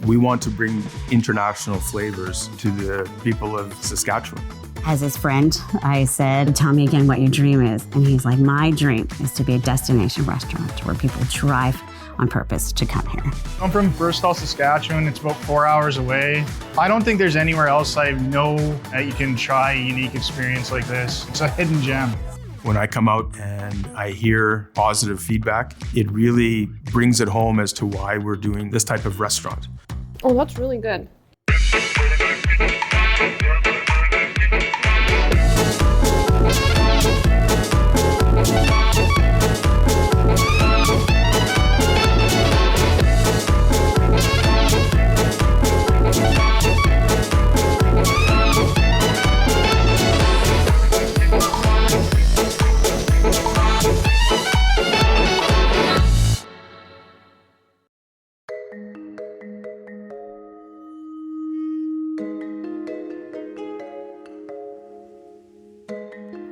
We want to bring international flavors to the people of Saskatchewan. As his friend, I said, tell me again what your dream is. And he's like, my dream is to be a destination restaurant where people drive on purpose to come here. I'm from Bristol, Saskatchewan. It's about 4 hours away. I don't think there's anywhere else I know that you can try a unique experience like this. It's a hidden gem. When I come out and I hear positive feedback, it really brings it home as to why we're doing this type of restaurant. Oh, that's really good.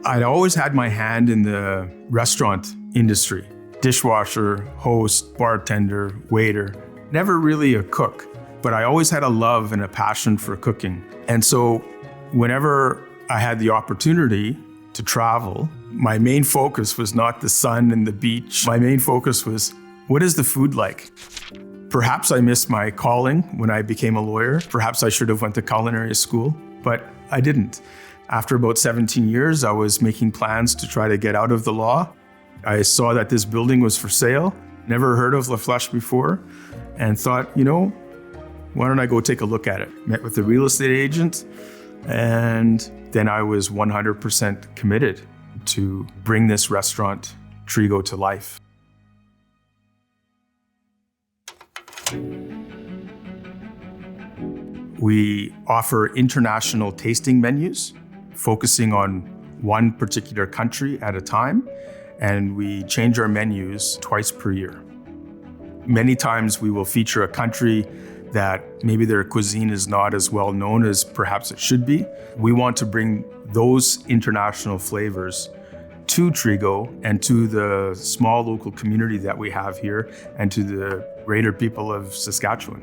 I'd always had my hand in the restaurant industry. Dishwasher, host, bartender, waiter. Never really a cook, but I always had a love and a passion for cooking. And so whenever I had the opportunity to travel, my main focus was not the sun and the beach. My main focus was, what is the food like? Perhaps I missed my calling when I became a lawyer. Perhaps I should have went to culinary school, but I didn't. After about 17 years, I was making plans to try to get out of the law. I saw that this building was for sale, never heard of Lafleche before, and thought, why don't I go take a look at it? Met with the real estate agent, and then I was 100% committed to bring this restaurant, Trigo, to life. We offer international tasting menus, focusing on one particular country at a time, and we change our menus twice per year. Many times we will feature a country that maybe their cuisine is not as well known as perhaps it should be. We want to bring those international flavors to Trigo and to the small local community that we have here and to the greater people of Saskatchewan.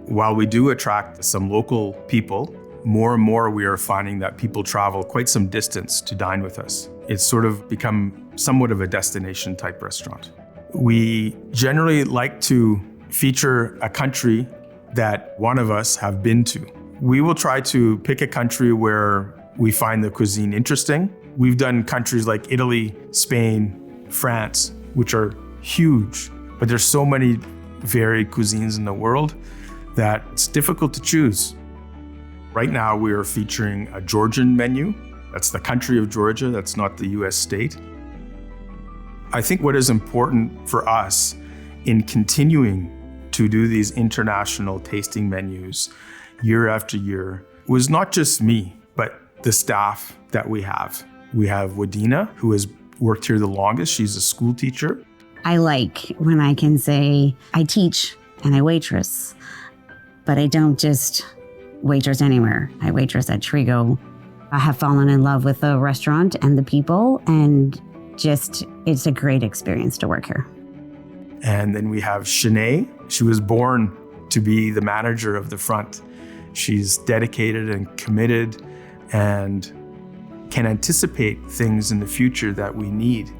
While we do attract some local people, more and more we are finding that people travel quite some distance to dine with us. It's sort of become somewhat of a destination type restaurant. We generally like to feature a country that one of us have been to. We will try to pick a country where we find the cuisine interesting. We've done countries like Italy, Spain, France, which are huge, but there's so many varied cuisines in the world that it's difficult to choose. Right now, we are featuring a Georgian menu. That's the country of Georgia, that's not the US state. I think what is important for us in continuing to do these international tasting menus year after year was not just me, but the staff that we have. We have Wadina, who has worked here the longest. She's a school teacher. I like when I can say, I teach and I waitress, but I don't just waitress anywhere. I waitress at Trigo. I have fallen in love with the restaurant and the people, and it's a great experience to work here. And then we have Shanae. She was born to be the manager of the front. She's dedicated and committed and can anticipate things in the future that we need.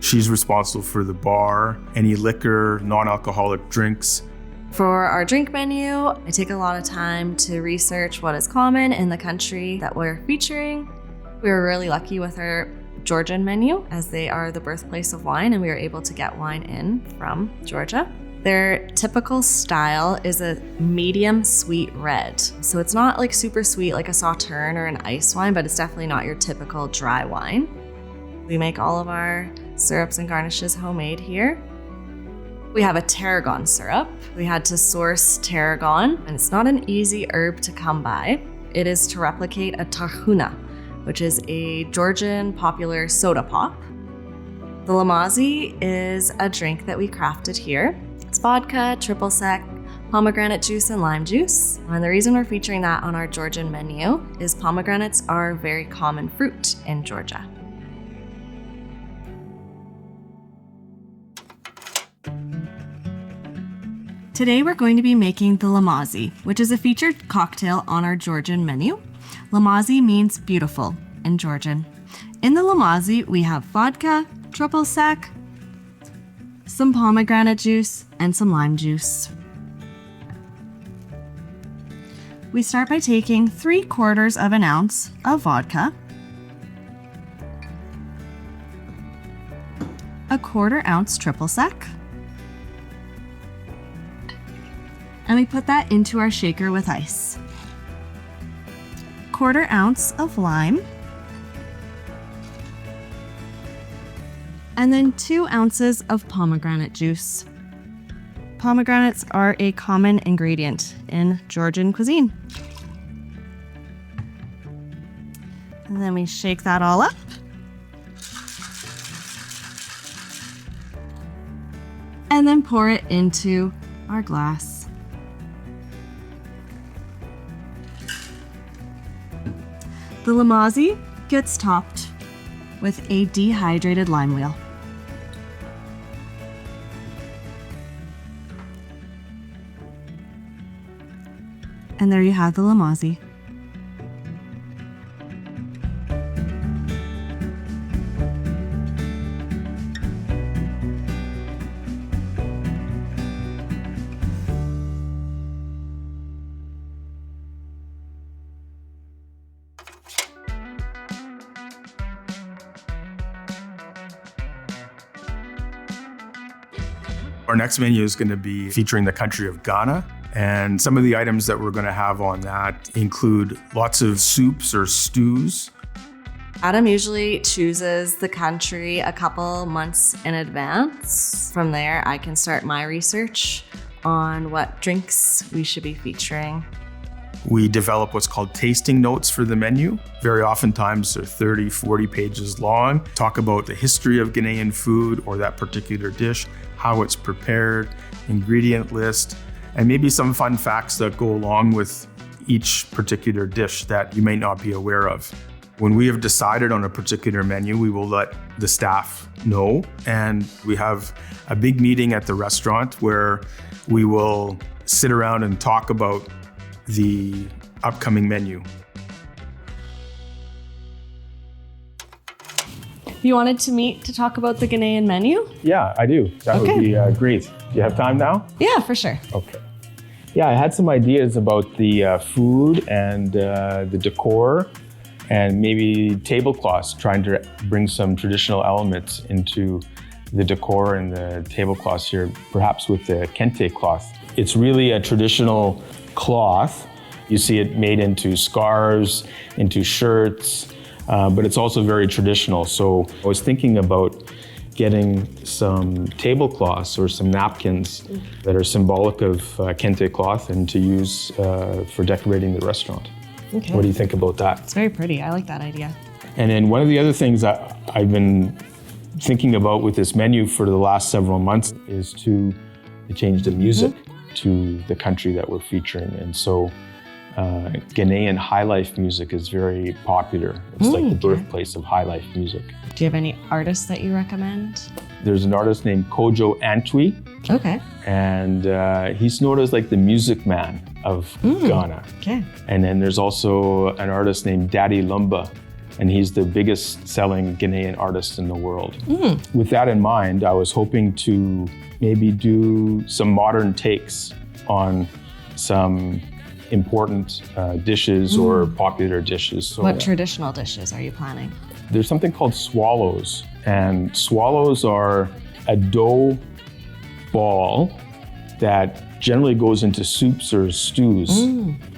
She's responsible for the bar, any liquor, non-alcoholic drinks. For our drink menu, I take a lot of time to research what is common in the country that we're featuring. We were really lucky with our Georgian menu, as they are the birthplace of wine, and we were able to get wine in from Georgia. Their typical style is a medium sweet red. So it's not like super sweet like a Sauterne or an ice wine, but it's definitely not your typical dry wine. We make all of our syrups and garnishes homemade here. We have a tarragon syrup. We had to source tarragon, and it's not an easy herb to come by. It is to replicate a tahuna, which is a Georgian popular soda pop. The lamazi is a drink that we crafted here. It's vodka, triple sec, pomegranate juice, and lime juice. And the reason we're featuring that on our Georgian menu is pomegranates are a very common fruit in Georgia. Today we're going to be making the Lamazi, which is a featured cocktail on our Georgian menu. Lamazi means beautiful in Georgian. In the Lamazi, we have vodka, triple sec, some pomegranate juice, and some lime juice. We start by taking 3/4 of an ounce of vodka, 1/4 ounce triple sec, and we put that into our shaker with ice. 1/4 ounce of lime, and then 2 ounces of pomegranate juice. Pomegranates are a common ingredient in Georgian cuisine. And then we shake that all up. And then pour it into our glass. The Lamazi gets topped with a dehydrated lime wheel. And there you have the Lamazi. Our next menu is going to be featuring the country of Ghana. And some of the items that we're going to have on that include lots of soups or stews. Adam usually chooses the country a couple months in advance. From there, I can start my research on what drinks we should be featuring. We develop what's called tasting notes for the menu. Very oftentimes they're 30, 40 pages long. Talk about the history of Ghanaian food or that particular dish, how it's prepared, ingredient list, and maybe some fun facts that go along with each particular dish that you may not be aware of. When we have decided on a particular menu, we will let the staff know, and we have a big meeting at the restaurant where we will sit around and talk about the upcoming menu. You wanted to meet to talk about the Ghanaian menu? Yeah, I do. That would be great. Do you have time now? Yeah, for sure. Okay. Yeah, I had some ideas about the food and the decor and maybe tablecloths, trying to bring some traditional elements into the decor and the tablecloths here, perhaps with the kente cloth. It's really a traditional cloth. You see it made into scarves, into shirts, but it's also very traditional. So I was thinking about getting some tablecloths or some napkins that are symbolic of kente cloth and to use for decorating the restaurant. Okay. What do you think about that? It's very pretty. I like that idea. And then one of the other things that I've been thinking about with this menu for the last several months is to change the music to the country that we're featuring. And so Ghanaian high life music is very popular. It's like the birthplace of high life music. Do you have any artists that you recommend? There's an artist named Kojo Antwi. Okay. And he's known as like the music man of Ghana. Okay. And then there's also an artist named Daddy Lumba, and he's the biggest selling Ghanaian artist in the world. With that in mind, I was hoping to maybe do some modern takes on some important dishes or popular dishes. So What traditional dishes are you planning? there's something called swallows, and swallows are a dough ball that generally goes into soups or stews.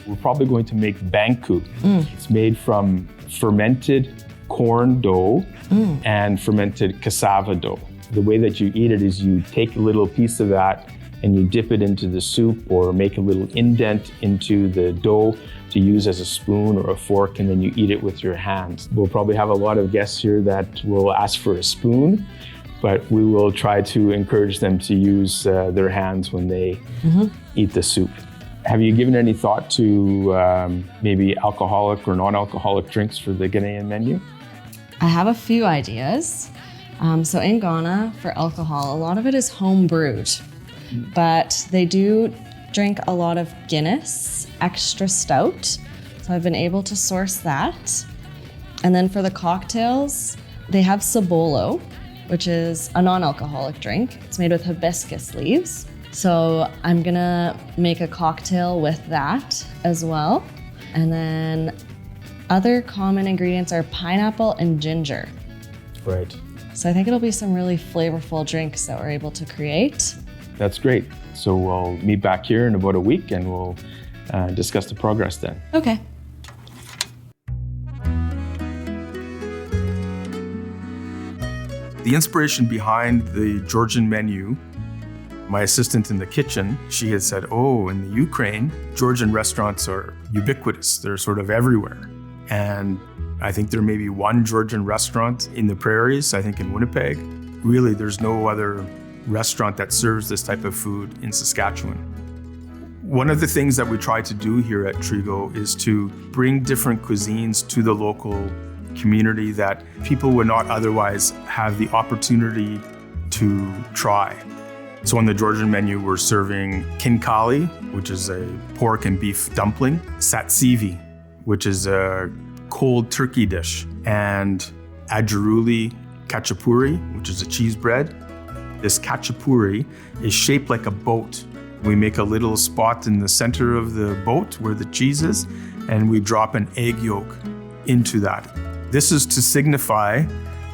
We're probably going to make banku. It's made from fermented corn dough and fermented cassava dough. The way that you eat it is you take a little piece of that and you dip it into the soup or make a little indent into the dough to use as a spoon or a fork, and then you eat it with your hands. We'll probably have a lot of guests here that will ask for a spoon, but we will try to encourage them to use their hands when they eat the soup. Have you given any thought to maybe alcoholic or non-alcoholic drinks for the Ghanaian menu? I have a few ideas. So in Ghana, for alcohol, a lot of it is home brewed. but they do drink a lot of Guinness extra stout. So I've been able to source that. And then for the cocktails, they have Cebolo, which is a non-alcoholic drink. It's made with hibiscus leaves. So I'm gonna make a cocktail with that as well. And then other common ingredients are pineapple and ginger. Right. So I think it'll be some really flavorful drinks that we're able to create. That's great. So we'll meet back here in about a week and we'll discuss the progress then. Okay. The inspiration behind the Georgian menu, my assistant in the kitchen, she had said, oh, in the Ukraine, Georgian restaurants are ubiquitous. They're sort of everywhere. And I think there may be one Georgian restaurant in the prairies, I think in Winnipeg. Really, there's no other restaurant that serves this type of food in Saskatchewan. One of the things that we try to do here at Trigo is to bring different cuisines to the local community that people would not otherwise have the opportunity to try. So on the Georgian menu, we're serving kinkali, which is a pork and beef dumpling, satsivi, which is a cold turkey dish, and adjuruli khachapuri, which is a cheese bread. This khachapuri is shaped like a boat. We make a little spot in the center of the boat where the cheese is, and we drop an egg yolk into that. This is to signify,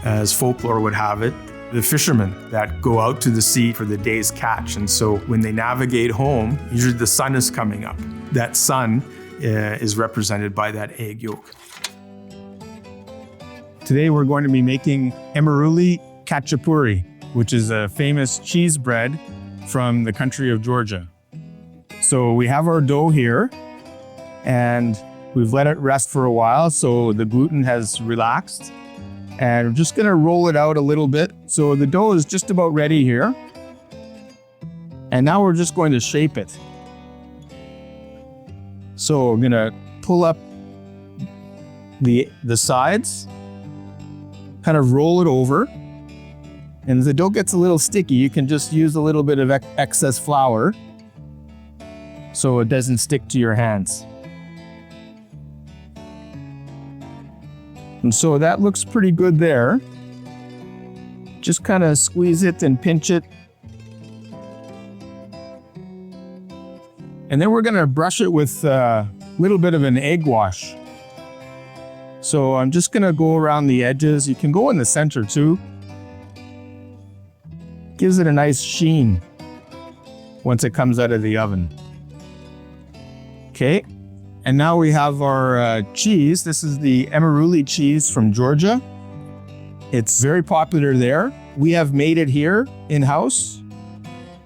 as folklore would have it, the fishermen that go out to the sea for the day's catch. And so when they navigate home, usually the sun is coming up. That sun is represented by that egg yolk. Today we're going to be making emeruli khachapuri, which is a famous cheese bread from the country of Georgia. So we have our dough here and we've let it rest for a while so the gluten has relaxed. And we're just gonna roll it out a little bit. So the dough is just about ready here. And now we're just going to shape it. So we're gonna pull up the sides, kind of roll it over. And if the dough gets a little sticky, you can just use a little bit of excess flour so it doesn't stick to your hands. And so that looks pretty good there. Just kind of squeeze it and pinch it. And then we're gonna brush it with a little bit of an egg wash. So I'm just gonna go around the edges. You can go in the center too. Gives it a nice sheen once it comes out of the oven. Okay. And now we have our cheese. This is the emeruli cheese from Georgia. It's very popular there. We have made it here in-house.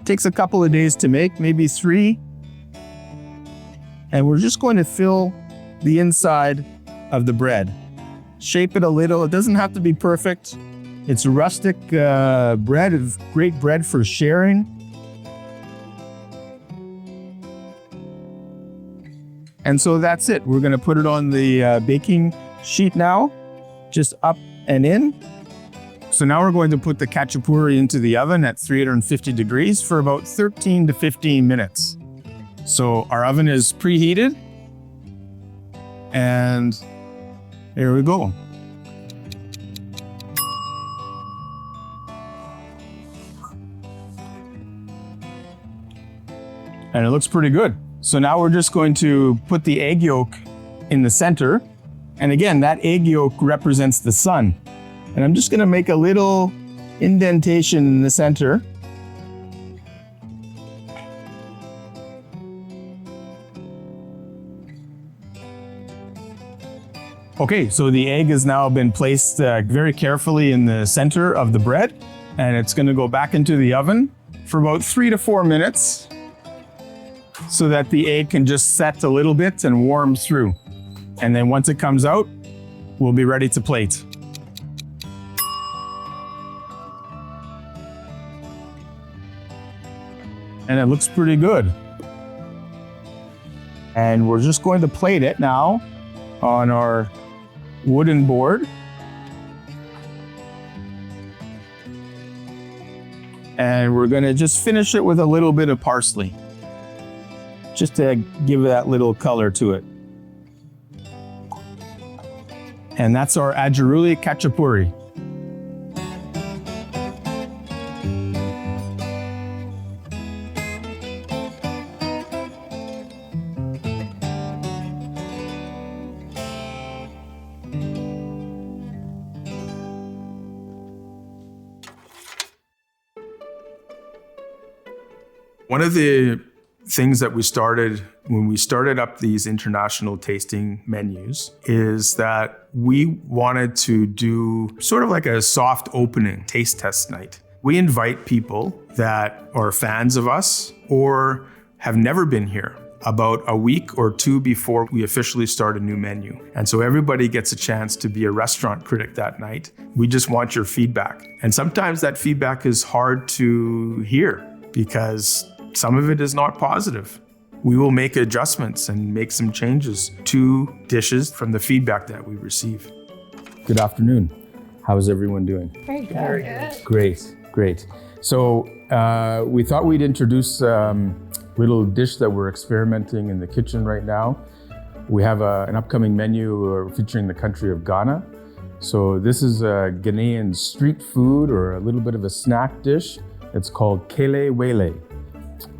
Takes a couple of days to make, maybe 3. And we're just going to fill the inside of the bread. Shape it a little. It doesn't have to be perfect. It's rustic bread, it's great bread for sharing. And so that's it. We're gonna put it on the baking sheet now, just up and in. So now we're going to put the khachapuri into the oven at 350 degrees for about 13 to 15 minutes. So our oven is preheated. And here we go. And it looks pretty good. So now we're just going to put the egg yolk in the center. And again, that egg yolk represents the sun. And I'm just gonna make a little indentation in the center. Okay, so the egg has now been placed very carefully in the center of the bread. And it's gonna go back into the oven for about 3 to 4 minutes, so that the egg can just set a little bit and warm through. And then once it comes out, we'll be ready to plate. And it looks pretty good. And we're just going to plate it now on our wooden board. And we're gonna just finish it with a little bit of parsley, just to give that little color to it. And that's our Ajaruli Khachapuri. One of the things that we started when we started up these international tasting menus is that we wanted to do sort of like a soft opening taste test night. We invite people that are fans of us or have never been here about a week or two before we officially start a new menu. And so everybody gets a chance to be a restaurant critic that night. We just want your feedback. And sometimes that feedback is hard to hear because some of it is not positive. We will make adjustments and make some changes to dishes from the feedback that we receive. Good afternoon. How is everyone doing? Very good. Great. So we thought we'd introduce little dish that we're experimenting in the kitchen right now. We have an upcoming menu featuring the country of Ghana. So this is a Ghanaian street food or a little bit of a snack dish. It's called kele wele.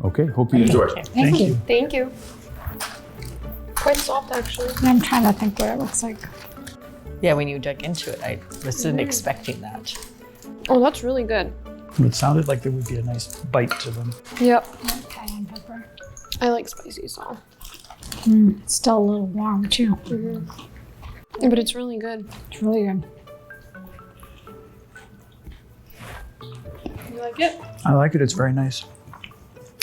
Okay, hope you enjoy it. Thank you. Quite soft, actually. I'm trying to think what it looks like. Yeah, when you dug into it, I wasn't expecting that. Oh, that's really good. It sounded like there would be a nice bite to them. Yep. Cayenne pepper. I like spicy, so. It's still a little warm too. But it's really good. It's really good. You like it? I like it. It's very nice.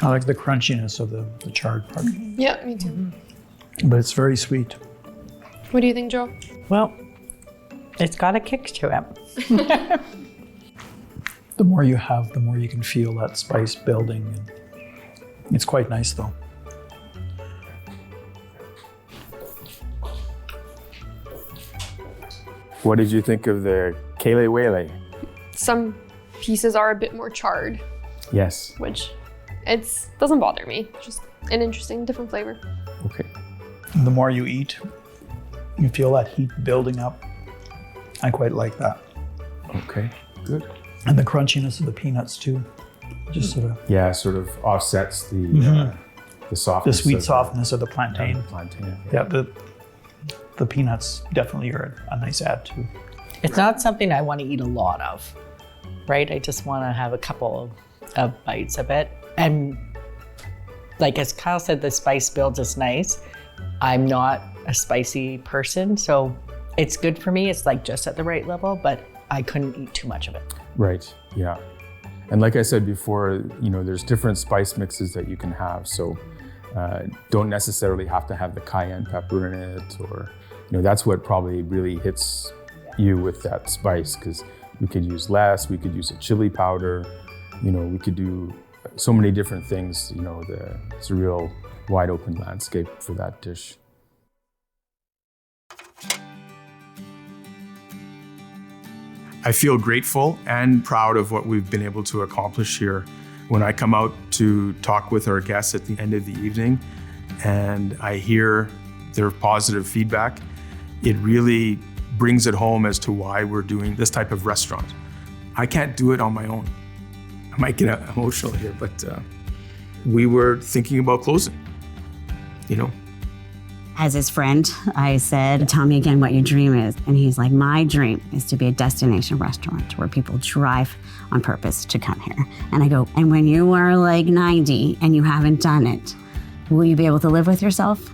I like the crunchiness of the charred part. Yeah, me too. But it's very sweet. What do you think, Joe? Well, it's got a kick to it. The more you have, the more you can feel that spice building. And it's quite nice, though. What did you think of the kele wele? Some pieces are a bit more charred, Yes. which doesn't bother me. Just an interesting, different flavor. Okay. And the more you eat, you feel that heat building up. I quite like that. Okay, good. And the crunchiness of the peanuts, too. Just sort of Yeah, sort of offsets the the softness. sweet of softness of the plantain. the plantain. Yeah, the peanuts definitely are a nice add, too. It's not something I want to eat a lot of, right? I just want to have a couple of bites of it. And like as Kyle said, the spice builds is nice. I'm not a spicy person, so it's good for me. It's like just at the right level, but I couldn't eat too much of it. Right, yeah. And like I said before, there's different spice mixes that you can have. So don't necessarily have to have the cayenne pepper in it, or, that's what probably really hits you with that spice, because we could use less, we could use a chili powder, we could do so many different things. It's a real wide open landscape for that dish. I feel grateful and proud of what we've been able to accomplish here. When I come out to talk with our guests at the end of the evening and I hear their positive feedback, it really brings it home as to why we're doing this type of restaurant. I can't do it on my own. I might get emotional here, but we were thinking about closing, As his friend, I said, tell me again what your dream is. And he's like, my dream is to be a destination restaurant where people drive on purpose to come here. And I go, and when you are like 90 and you haven't done it, will you be able to live with yourself?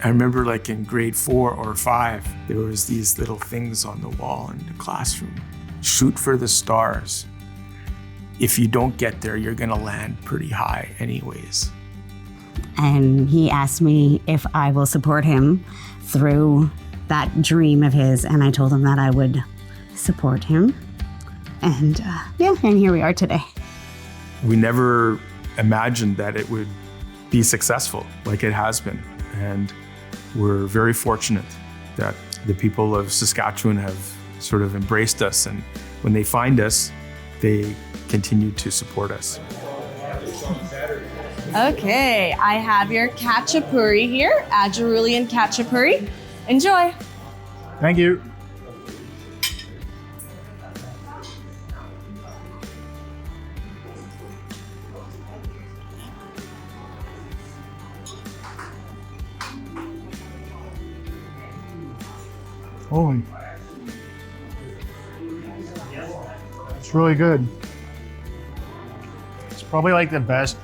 I remember like in grade 4 or 5, there was these little things on the wall in the classroom. Shoot for the stars. If you don't get there, you're gonna land pretty high anyways. And he asked me if I will support him through that dream of his. And I told him that I would support him. And and here we are today. We never imagined that it would be successful like it has been. And we're very fortunate that the people of Saskatchewan have sort of embraced us. And when they find us, they continue to support us. Okay, I have your khachapuri here, Ajarulian khachapuri. Enjoy. Thank you. Holy. It's really good. It's probably like the best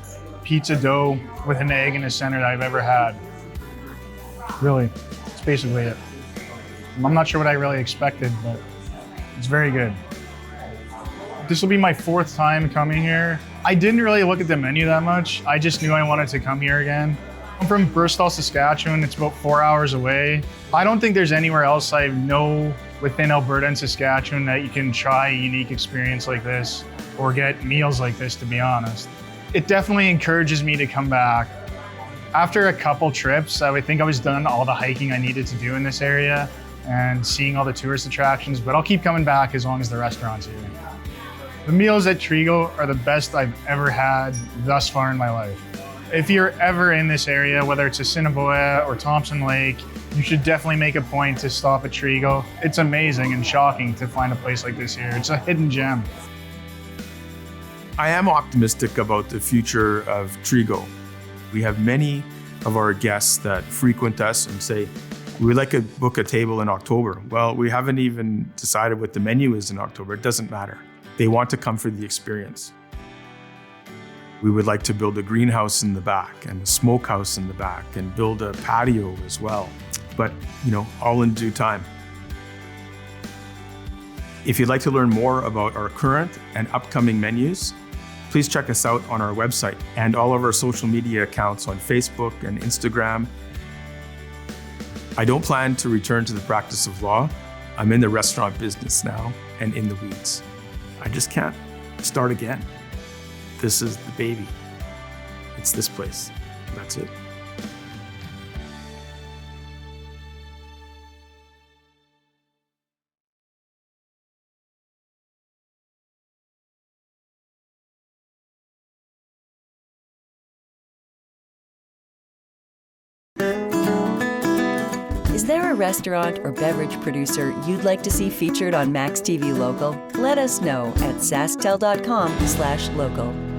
pizza dough with an egg in the center that I've ever had. Really, it's basically it. I'm not sure what I really expected, but it's very good. This will be my 4th time coming here. I didn't really look at the menu that much. I just knew I wanted to come here again. I'm from Bristol, Saskatchewan. It's about 4 hours away. I don't think there's anywhere else I know within Alberta and Saskatchewan that you can try a unique experience like this or get meals like this, to be honest. It definitely encourages me to come back. After a couple trips, I would think I was done all the hiking I needed to do in this area and seeing all the tourist attractions, but I'll keep coming back as long as the restaurant's here. The meals at Trigo are the best I've ever had thus far in my life. If you're ever in this area, whether it's Assiniboia or Thompson Lake, you should definitely make a point to stop at Trigo. It's amazing and shocking to find a place like this here. It's a hidden gem. I am optimistic about the future of Trigo. We have many of our guests that frequent us and say, we'd like to book a table in October. Well, we haven't even decided what the menu is in October. It doesn't matter. They want to come for the experience. We would like to build a greenhouse in the back and a smokehouse in the back and build a patio as well. But, all in due time. If you'd like to learn more about our current and upcoming menus, please check us out on our website and all of our social media accounts on Facebook and Instagram. I don't plan to return to the practice of law. I'm in the restaurant business now and in the weeds. I just can't start again. This is the baby. It's this place. That's it. Is there a restaurant or beverage producer you'd like to see featured on maxTV Local? Let us know at SaskTel.com/local.